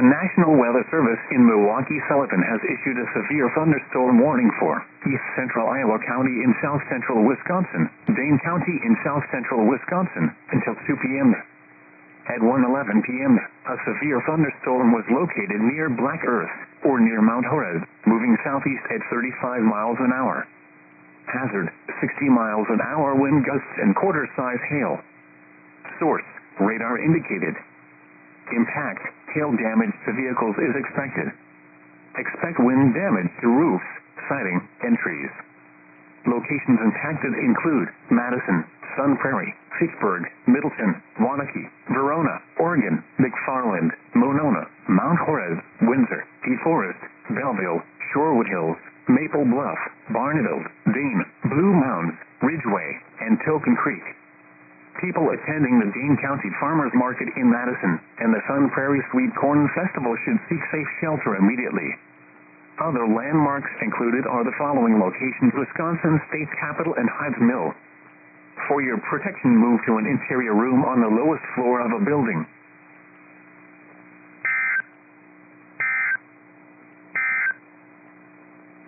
The National Weather Service in Milwaukee-Sullivan has issued a severe thunderstorm warning for East Central Iowa County in South Central Wisconsin, Dane County in South Central Wisconsin, until 2 p.m. At 1:11 p.m., a severe thunderstorm was located near Black Earth, or near Mount Horeb, moving southeast at 35 miles an hour. Hazard, 60 miles an hour wind gusts and quarter-size hail. Source, radar indicated. Impact, hail damage to vehicles is expected. Expect wind damage to roofs, siding, and trees. Locations impacted include Madison, Sun Prairie, Fitchburg, Middleton, Waunakee, Verona, Oregon, McFarland, Monona, Mount Horeb, Windsor, DeForest, Belleville, Shorewood Hills, Maple Bluff, Barneville, Dane, Blue Mounds, Ridgeway, and Token Creek. People attending the Dane County Farmers Market in Madison and the Sun Prairie Sweet Corn Festival should seek safe shelter immediately. Other landmarks included are the following locations: Wisconsin State's Capitol and Hives Mill. For your protection, move to an interior room on the lowest floor of a building.